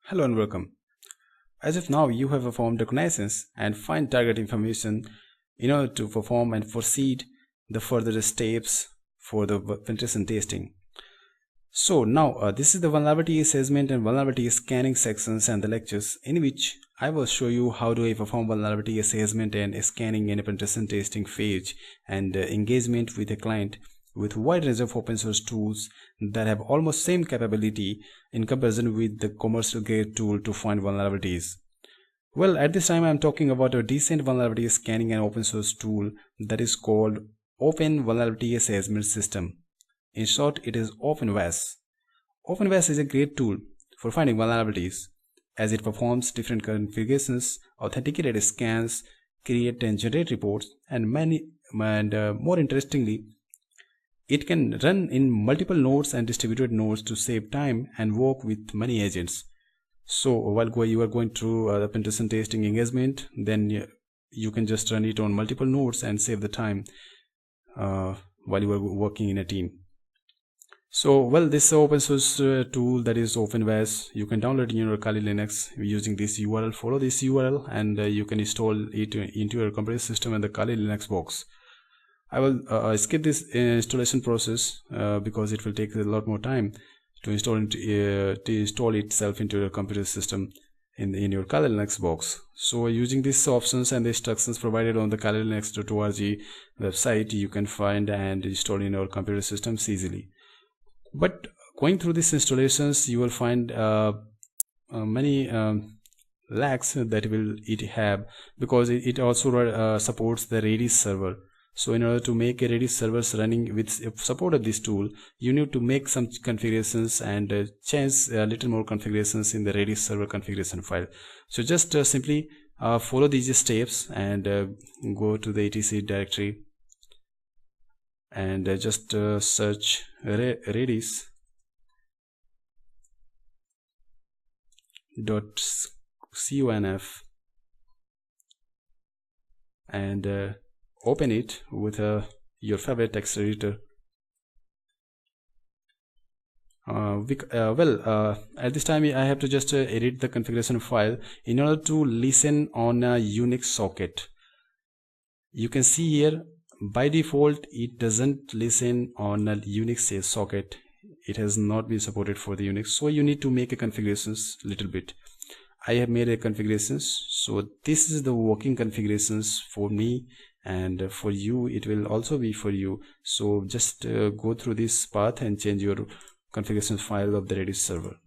Hello and welcome. As of now, you have performed reconnaissance and find target information in order to perform and proceed the further steps for the penetration testing. So now this is the vulnerability assessment and vulnerability scanning sections and the lectures in which I will show you how do I perform vulnerability assessment and scanning in a penetration testing phase and engagement with a client with wide range of open source tools that have almost same capability in comparison with the commercial grade tool to find vulnerabilities. Well, at this time I am talking about a decent vulnerability scanning and open source tool that is called Open Vulnerability Assessment System. In short, it is OpenVAS. OpenVAS is a great tool for finding vulnerabilities as it performs different configurations, authenticated scans, create and generate reports, and more interestingly, it can run in multiple nodes and distributed nodes to save time and work with many agents. So while you are going through the penetration testing engagement, then you can just run it on multiple nodes and save the time while you are working in a team. So well, this open source tool that is OpenVAS, you can download in your Kali Linux using this URL. Follow this URL and you can install it into your computer system and the Kali Linux box. I will skip this installation process because it will take a lot more time to install itself into your computer system in your Kali Linux box. So using these options and the instructions provided on the kalilinux.org website, you can find and install in your computer systems easily. But going through these installations, you will find many lags that it have because it also supports the Redis server. So in order to make a Redis servers running with support of this tool, you need to make some configurations and change a little more configurations in the Redis server configuration file. So just simply follow these steps and go to the etc directory and just search redis.conf and open it with your favorite text editor. At this time I have to just edit the configuration file in order to listen on a Unix socket. You can see here by default it doesn't listen on a Unix socket. It has not been supported for the Unix, so you need to make a configurations little bit. I have made a configurations, so this is the working configurations for me, and for you it will also be for you. So just go through this path and change your configuration file of the Redis server.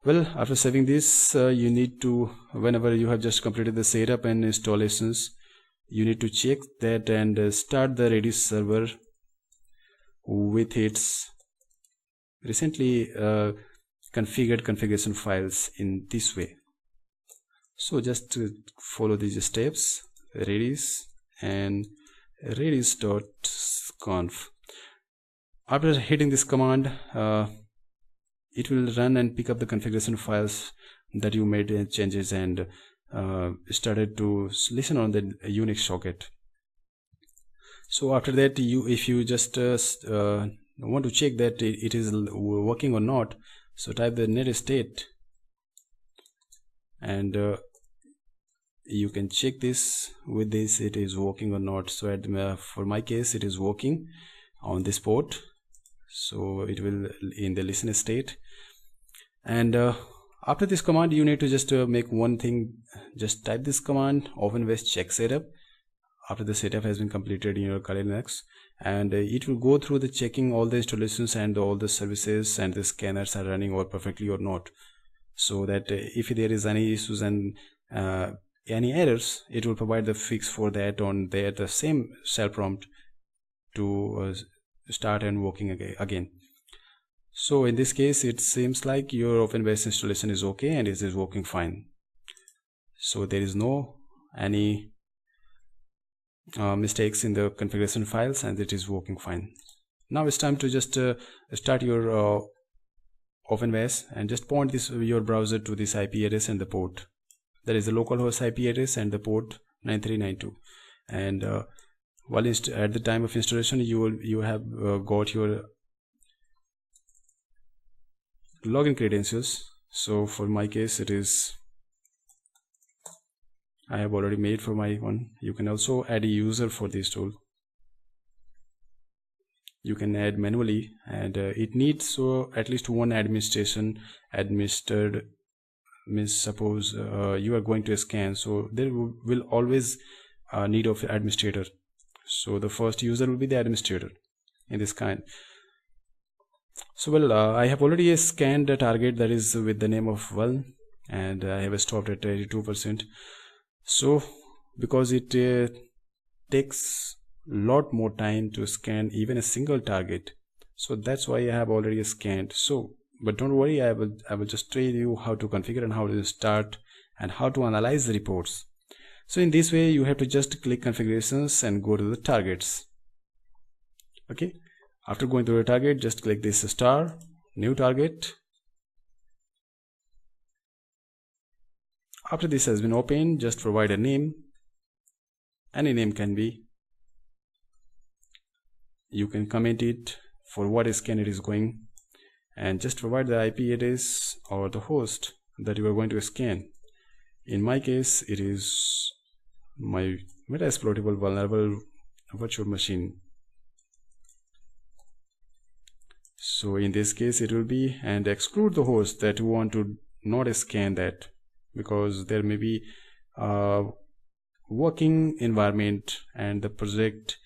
Well, after saving this, you need to, whenever you have just completed the setup and installations, you need to check that and start the Redis server with its recently configured configuration files in this way. So just follow these steps, Redis and redis.conf. After hitting this command, it will run and pick up the configuration files that you made changes and started to listen on the Unix socket. So after that, if you just want to check that it is working or not, so type the net state and you can check this with this it is working or not. So for my case it is working on this port, so it will in the listen state. And after this command you need to just make one thing, just type this command OpenVAS check setup after the setup has been completed in your Kali Linux, and it will go through the checking all the installations and all the services and the scanners are running or perfectly or not, so that if there is any issues and any errors, it will provide the fix for that on the same shell prompt to start and working again. So in this case it seems like your OpenVAS installation is okay and it is working fine. So there is no any mistakes in the configuration files and it is working fine. Now it's time to just start your OpenVAS and just point your browser to this IP address and the port. That is the localhost IP address and the port 9392. And while at the time of installation you have got your login credentials. So for my case, it is, I have already made for my one. You can also add a user for this tool. You can add manually, and it needs at least one administration administered. Means suppose you are going to scan, so there will always need of administrator. So the first user will be the administrator in this kind. So well, I have already scanned the target that is with the name of 1, and I have stopped at 82%. So because it takes lot more time to scan even a single target, so that's why I have already scanned. So but don't worry, I will just tell you how to configure and how to start and how to analyze the reports. So in this way, you have to just click configurations and go to the targets. Okay, after going to the target, just click this star, new target. After this has been opened, just provide a name. Any name can be. You can comment it for what scan it is going, and just provide the IP address or the host that you are going to scan. In my case, it is my meta-exploitable vulnerable virtual machine. So in this case, it will be, and exclude the host that you want to not scan that, because there may be working environment and the project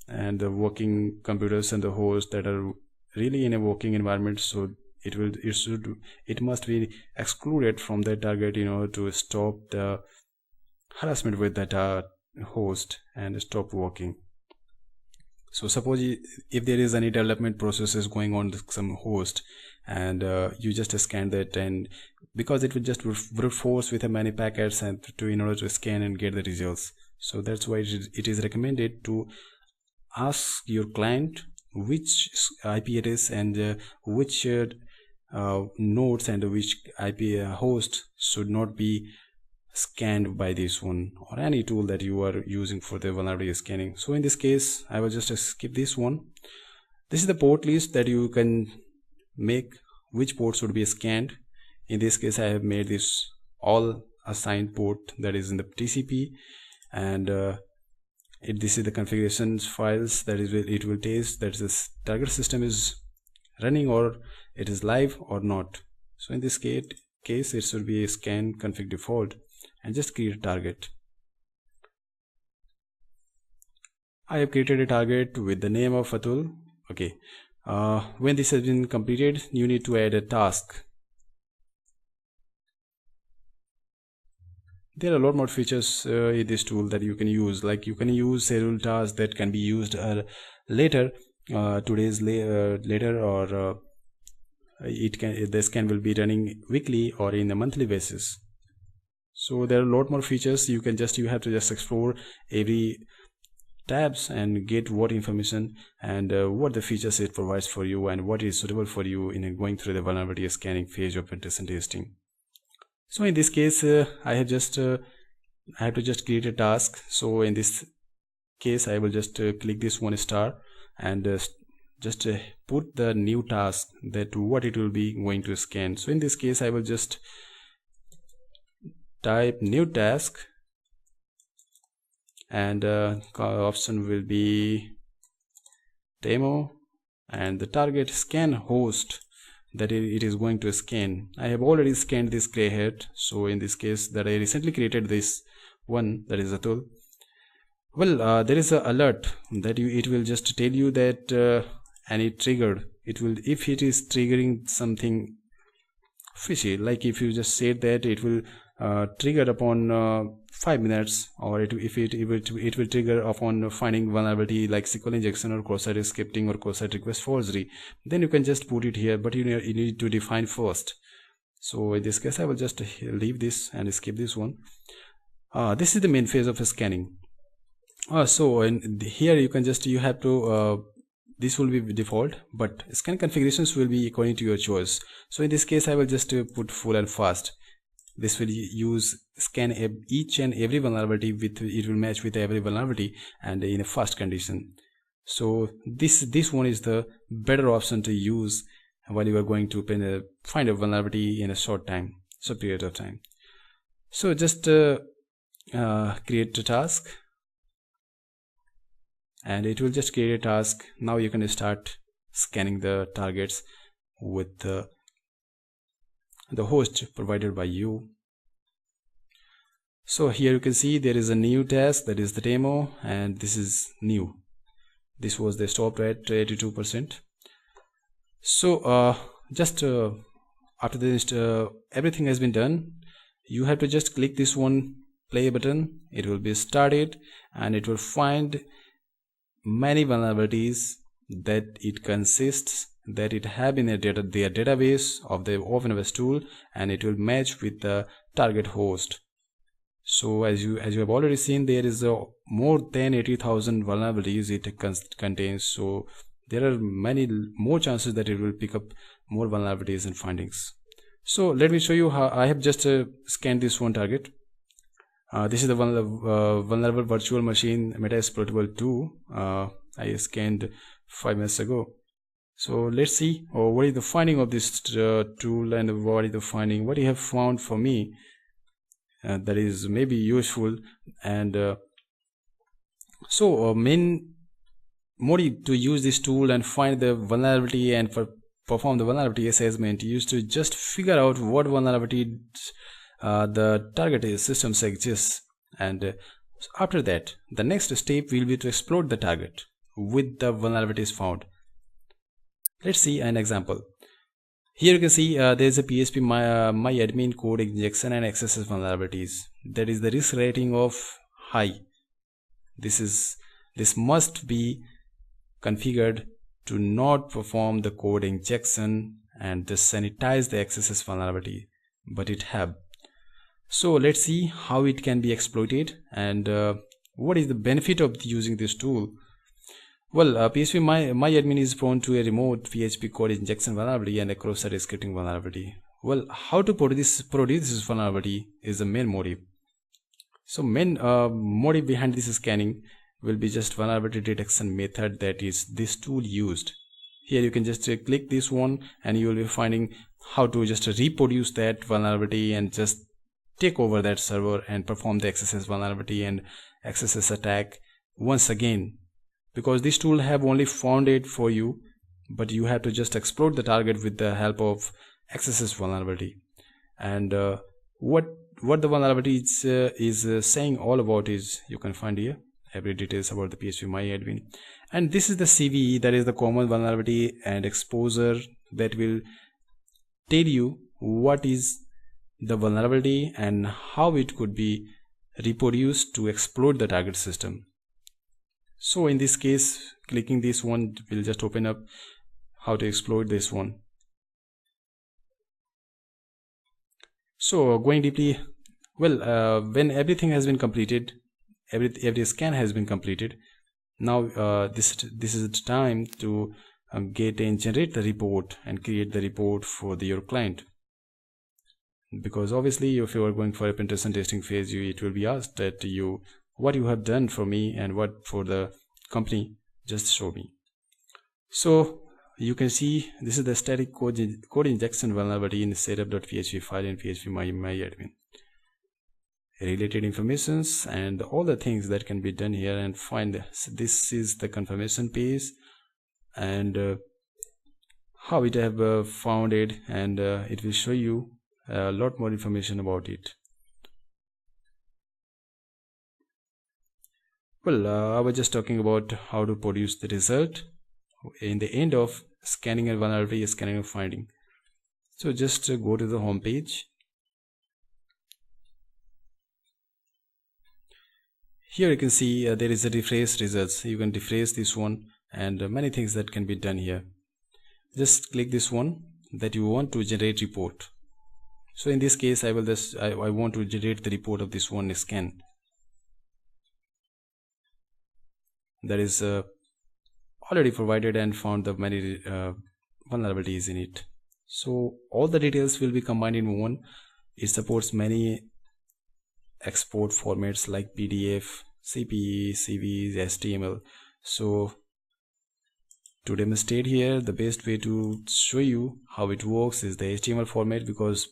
and the working computers and the host that are really in a working environment. So it must be excluded from the target in order to stop the harassment with that host and stop working. So suppose if there is any development processes going on with some host, and you just scan that, and because it will just brute force with many packets and in order to scan and get the results. So that's why it is recommended to ask your client which IP address and which nodes and which IP host should not be scanned by this one or any tool that you are using for the vulnerability scanning. So in this case, I will just skip this one. This is the port list that you can make which port should be scanned. In this case, I have made this all assigned port that is in the TCP, and this is the configurations files that is it will test that this target system is running or it is live or not. So in this case it should be a scan config default, and just create a target. I have created a target with the name of Atul. Okay, when this has been completed, you need to add a task. There are a lot more features in this tool that you can use, like you can use scheduled tasks that can be used later, 2 days later, or the scan will be running weekly or in a monthly basis. So there are a lot more features. You have to just explore every tabs and get what information and what the features it provides for you and what is suitable for you in going through the vulnerability scanning phase of penetration testing. So in this case, I have to just create a task. So in this case, I will just click this one star and just put the new task that what it will be going to scan. So in this case, I will just type new task, and option will be demo, and the target scan host that it is going to scan. I have already scanned this gray head, so in this case that I recently created this one, that is Atul. Well, there is an alert that it will just tell you that any triggered, it will, if it is triggering something fishy, like if you just said that it will trigger upon 5 minutes, or it will trigger upon finding vulnerability like SQL injection or cross-site scripting or cross-site request forgery, then you can just put it here, but you need to define first. So in this case, I will just leave this and skip this one. This is the main phase of scanning. So in here you have to this will be default, but scan configurations will be according to your choice. So in this case, I will just put full and fast. This will scan each and every vulnerability it will match with every vulnerability and in a fast condition. So this one is the better option to use while you are going to find a vulnerability in a short period of time. So just create a task, and it will just create a task. Now you can start scanning the targets with the host provided by you. So here you can see there is a new task, that is the demo, and this is new. This was the stopped at 82%. So just after this everything has been done, you have to just click this one play button. It will be started, and it will find many vulnerabilities that it consists, that it have in their database of the OpenVAS tool, and it will match with the target host. So as you have already seen, there is more than 80,000 vulnerabilities it contains. So there are many more chances that it will pick up more vulnerabilities and findings. So let me show you how I have just scanned this one target. This is the vulnerable virtual machine Metasploitable 2. I scanned 5 minutes ago. So let's see what is the finding of this tool, and what is the finding, what you have found for me that is maybe useful. And so main motive to use this tool and find the vulnerability and perform the vulnerability assessment used to just figure out what vulnerability the target systems exists, and after that the next step will be to exploit the target with the vulnerabilities found. Let's see an example. Here you can see there is a PHP my admin code injection and XSS vulnerabilities. That is the risk rating of high. This must be configured to not perform the code injection and just sanitize the XSS vulnerability, but it have. So let's see how it can be exploited, and what is the benefit of using this tool. Well, PHP my admin is prone to a remote PHP code injection vulnerability and a cross-site scripting vulnerability. Well, how to produce this vulnerability is the main motive. So main motive behind this scanning will be just vulnerability detection method that is this tool used. Here you can just click this one, and you will be finding how to just reproduce that vulnerability and just take over that server and perform the XSS vulnerability and XSS attack once again, because this tool have only found it for you, but you have to just exploit the target with the help of XSS vulnerability. And what the vulnerability is saying all about is, you can find here every details about the PHP my admin, and this is the CVE, that is the common vulnerability and exposure, that will tell you what is the vulnerability and how it could be reproduced to exploit the target system. So in this case, clicking this one will just open up how to exploit this one. So going deeply, well, when everything has been completed, every scan has been completed, now this is the time to get and generate the report and create the report for your client. Because obviously if you are going for a penetration testing phase, it will be asked that what you have done for me and what for the company, just show me. So you can see this is the static code injection vulnerability in the setup.php file in PHP my admin. Related informations and all the things that can be done here, and find this is the confirmation page, and how it have found it, and it will show you a lot more information about it. Well, I was just talking about how to produce the result in the end of scanning and vulnerability scanning and finding. So just go to the home page. Here you can see there is a refresh results. You can refresh this one, and many things that can be done here. Just click this one that you want to generate report. So in this case, I want to generate the report of this one scan. That is already provided and found the many vulnerabilities in it. So all the details will be combined in one. It supports many export formats like PDF, CPE, CVs, HTML. So To demonstrate here, the best way to show you how it works is the HTML format, because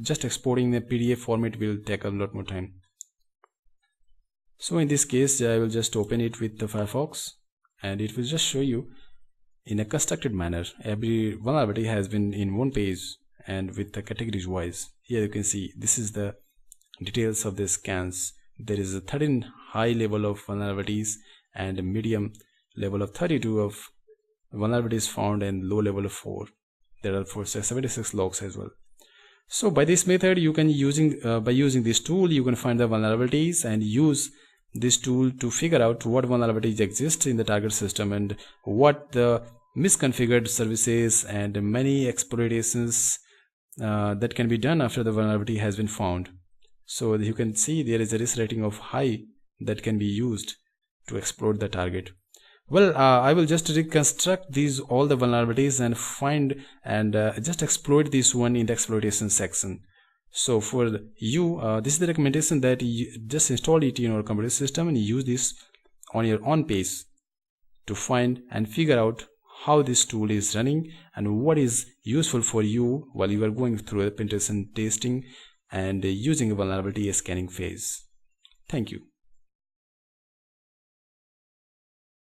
just exporting the PDF format will take a lot more time. So in this case, I will just open it with the Firefox, and it will just show you in a constructed manner. Every vulnerability has been in one page and with the categories wise. Here you can see this is the details of the scans. There is a 13 high level of vulnerabilities and a medium level of 32 of vulnerabilities found, and low level of 4. There are 76 logs as well. So by this method, you can by using this tool, you can find the vulnerabilities and use this tool to figure out what vulnerabilities exist in the target system and what the misconfigured services and many exploitations that can be done after the vulnerability has been found. So you can see there is a risk rating of high that can be used to exploit the target. Well, I will just reconstruct all the vulnerabilities and find and just exploit this one in the exploitation section. So for you, this is the recommendation that you just install it in your computer system and use this on your own pace to find and figure out how this tool is running and what is useful for you while you are going through a penetration testing and using a vulnerability scanning phase. Thank you.